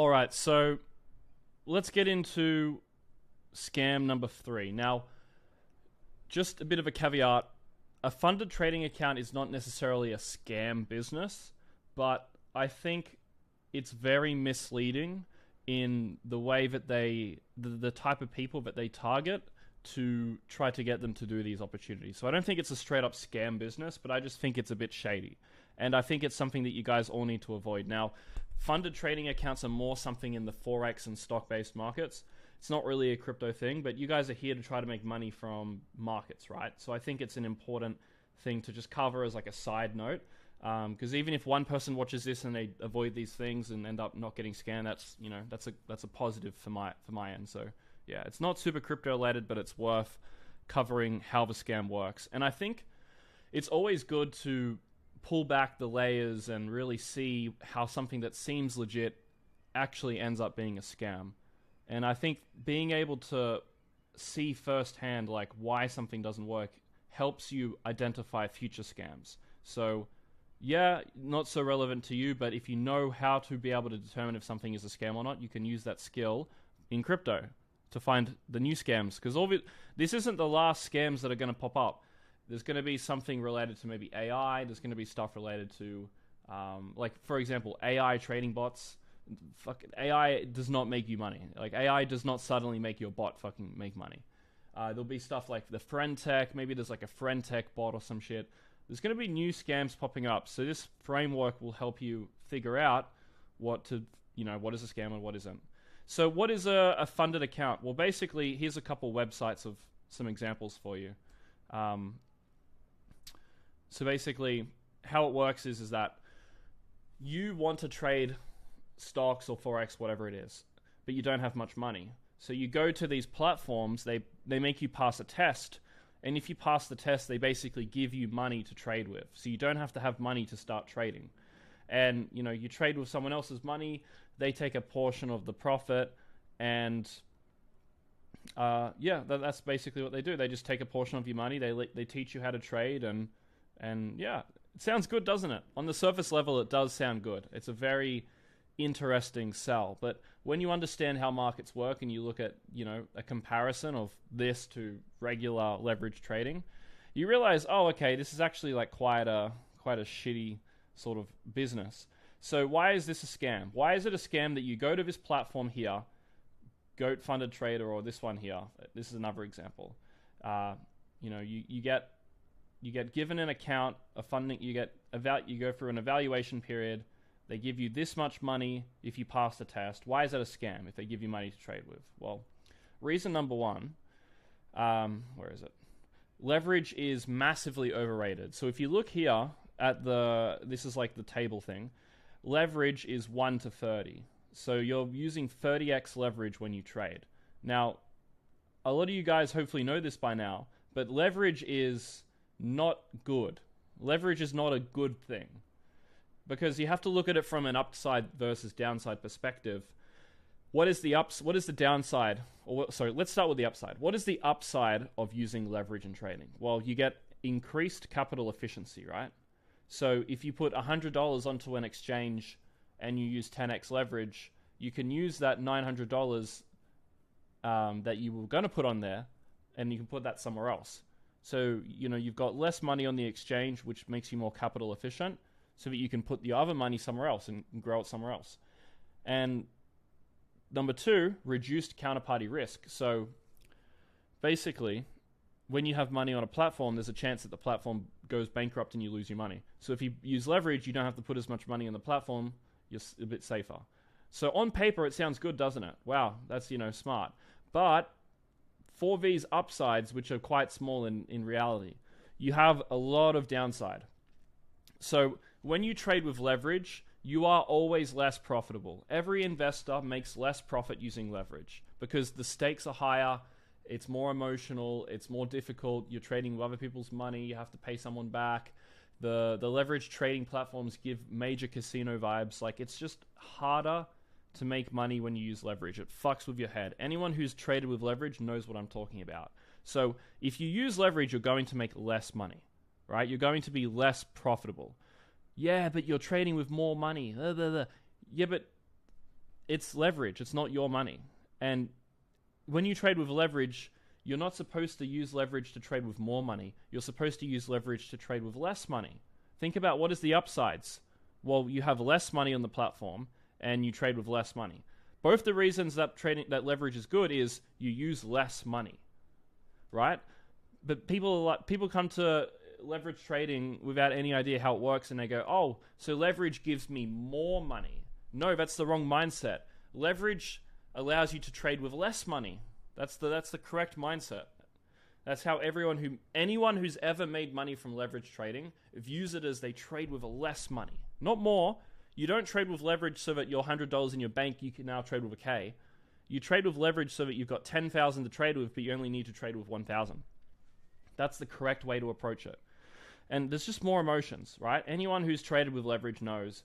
All right, so let's get into scam number 3. Now, just a bit of a caveat. A funded trading account is not necessarily a scam business, but I think it's very misleading in the way that the type of people that they target to try to get them to do these opportunities. So I don't think it's a straight up scam business, but I just think it's a bit shady. And I think it's something that you guys all need to avoid. Now, funded trading accounts are more something in the Forex and stock-based markets. It's not really a crypto thing, but you guys are here to try to make money from markets, right? So I think it's an important thing to just cover as like a side note. Because even if one person watches this and they avoid these things and end up not getting scammed, that's a positive for my end. So yeah, it's not super crypto related, but it's worth covering how the scam works. And I think it's always good to pull back the layers and really see how something that seems legit actually ends up being a scam. And I think being able to see firsthand like why something doesn't work helps you identify future scams. So yeah, not so relevant to you, but if you know how to be able to determine if something is a scam or not, you can use that skill in crypto to find the new scams. Because this isn't the last scams that are going to pop up. There's going to be something related to maybe AI. There's going to be stuff related to, like, for example, AI trading bots. AI does not make you money. Like, AI does not suddenly make your bot fucking make money. There'll be stuff like the friend tech. Maybe there's like a friend tech bot or some shit. There's going to be new scams popping up. So this framework will help you figure out what is a scam and what isn't. So what is a funded account? Well, basically, here's a couple websites of some examples for you. So basically, how it works is that you want to trade stocks or Forex, whatever it is, but you don't have much money. So you go to these platforms, they make you pass a test, and if you pass the test, they basically give you money to trade with. So you don't have to have money to start trading. And, you trade with someone else's money, they take a portion of the profit, and that's basically what they do. They just take a portion of your money, they teach you how to trade, and yeah, it sounds good, doesn't it? On the surface level, it does sound good. It's a very interesting sell. But when you understand how markets work and you look at, a comparison of this to regular leverage trading, you realize, oh, okay, this is actually like quite a shitty sort of business. So why is this a scam? Why is it a scam that you go to this platform here, Goat Funded Trader, or this one here? This is another example. You get given an account, a funding, you go through an evaluation period. They give you this much money if you pass the test. Why is that a scam if they give you money to trade with? Well, reason number one, where is it? Leverage is massively overrated. So if you look here at this is like the table thing, leverage is 1 to 30. So you're using 30x leverage when you trade. Now, a lot of you guys hopefully know this by now, but leverage is not good. Leverage is not a good thing, because you have to look at it from an upside versus downside perspective. What is the downside? Let's start with the upside. What is the upside of using leverage in trading? Well, you get increased capital efficiency, right? So if you put $100 onto an exchange and you use 10x leverage, you can use that $900 that you were going to put on there, and you can put that somewhere else. So, you've got less money on the exchange, which makes you more capital efficient, so that you can put the other money somewhere else and grow it somewhere else. And number 2, reduced counterparty risk. So basically, when you have money on a platform, there's a chance that the platform goes bankrupt and you lose your money. So if you use leverage, you don't have to put as much money on the platform. You're a bit safer. So on paper, it sounds good, doesn't it? Wow, that's, smart. But for these upsides, which are quite small in reality, you have a lot of downside. So when you trade with leverage, you are always less profitable. Every investor makes less profit using leverage because the stakes are higher, it's more emotional, it's more difficult, you're trading with other people's money, you have to pay someone back. The leverage trading platforms give major casino vibes. Like, it's just harder to make money when you use leverage. It fucks with your head. Anyone who's traded with leverage knows what I'm talking about. So if you use leverage, you're going to make less money, right? You're going to be less profitable. Yeah, but you're trading with more money. Yeah, but it's leverage. It's not your money. And when you trade with leverage, you're not supposed to use leverage to trade with more money. You're supposed to use leverage to trade with less money. Think about what is the upsides. Well, you have less money on the platform and you trade with less money. Both the reasons that leverage is good is you use less money, right? But people come to leverage trading without any idea how it works, and they go, "Oh, so leverage gives me more money." No, that's the wrong mindset. Leverage allows you to trade with less money. That's the correct mindset. That's how anyone who's ever made money from leverage trading views it as they trade with less money, not more. You don't trade with leverage so that your $100 in your bank, you can now trade with a K. You trade with leverage so that you've got 10,000 to trade with, but you only need to trade with 1,000. That's the correct way to approach it. And there's just more emotions, right? Anyone who's traded with leverage knows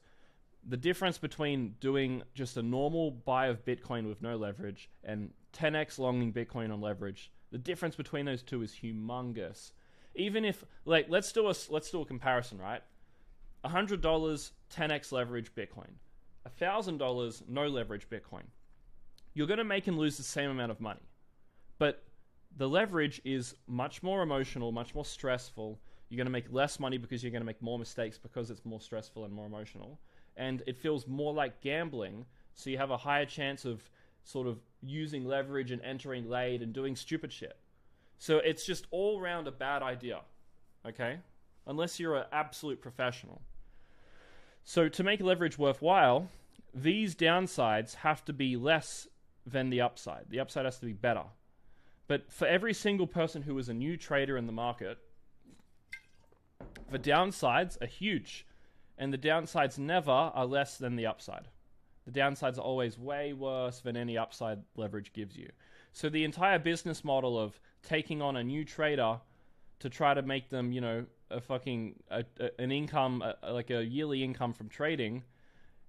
the difference between doing just a normal buy of Bitcoin with no leverage and 10x longing Bitcoin on leverage. The difference between those two is humongous. Even if, like, let's do a comparison, right? $100, 10x leverage Bitcoin. $1,000, no leverage Bitcoin. You're going to make and lose the same amount of money. But the leverage is much more emotional, much more stressful. You're going to make less money because you're going to make more mistakes because it's more stressful and more emotional. And it feels more like gambling, so you have a higher chance of sort of using leverage and entering late and doing stupid shit. So it's just all around a bad idea, okay? Unless you're an absolute professional. So to make leverage worthwhile, these downsides have to be less than the upside. The upside has to be better. But for every single person who is a new trader in the market, the downsides are huge. And the downsides never are less than the upside. The downsides are always way worse than any upside leverage gives you. So the entire business model of taking on a new trader to try to make them, you know, an income, like a yearly income from trading,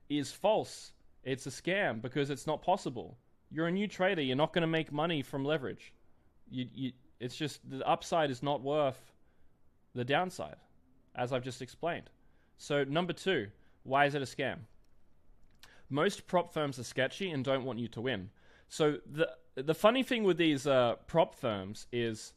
is false. It's a scam because it's not possible. You're a new trader. You're not going to make money from leverage. It's just the upside is not worth the downside, as I've just explained. So number 2, why is it a scam? Most prop firms are sketchy and don't want you to win. So the funny thing with these prop firms is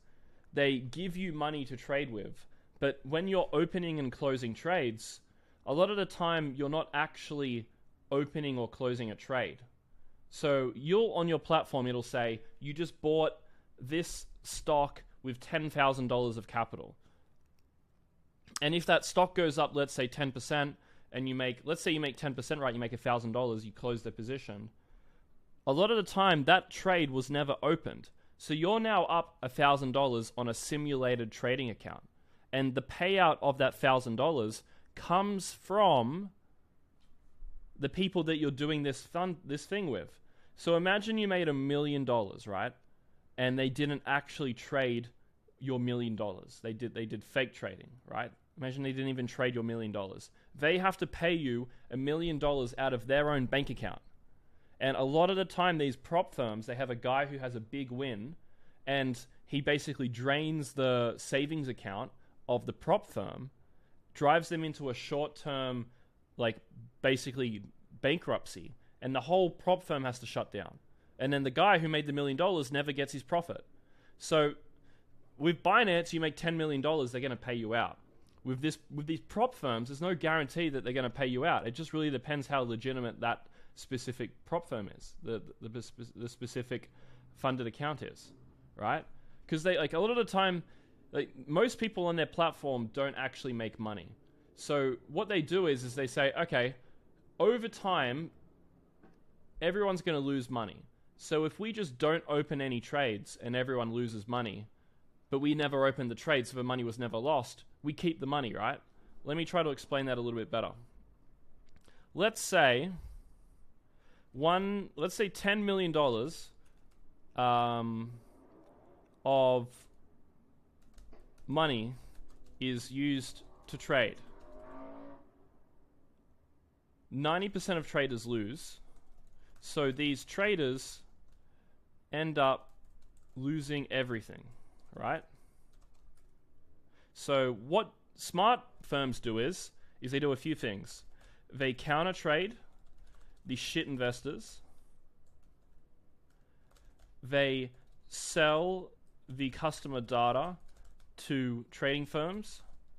they give you money to trade with, but when you're opening and closing trades, a lot of the time you're not actually opening or closing a trade. So on your platform, it'll say, you just bought this stock with $10,000 of capital. And if that stock goes up, let's say 10%, and let's say you make 10%, right? You make $1,000, you close the position. A lot of the time, that trade was never opened. So you're now up $1,000 on a simulated trading account. And the payout of that $1,000 comes from the people that you're doing this thing with. So imagine you made $1 million, right? And they didn't actually trade your $1 million. They did fake trading, right? Imagine they didn't even trade your $1 million. They have to pay you $1 million out of their own bank account. And a lot of the time, these prop firms, they have a guy who has a big win, and he basically drains the savings account of the prop firm, drives them into a short-term, like, basically bankruptcy, and the whole prop firm has to shut down. And then the guy who made the $1 million never gets his profit. So with Binance, you make $10 million, they're going to pay you out. With these prop firms, there's no guarantee that they're going to pay you out. It just really depends how legitimate that specific prop firm is, the specific funded account is, right? Because they, like, a lot of the time, like, most people on their platform don't actually make money. So what they do is they say, okay, over time, everyone's going to lose money. So if we just don't open any trades and everyone loses money, but we never opened the trade, so the money was never lost, we keep the money, right? Let me try to explain that a little bit better. Let's say $10 million of money is used to trade. 90% of traders lose, so these traders end up losing everything, right? So what smart firms do is they do a few things. They counter trade the shit investors, they sell the customer data to trading firms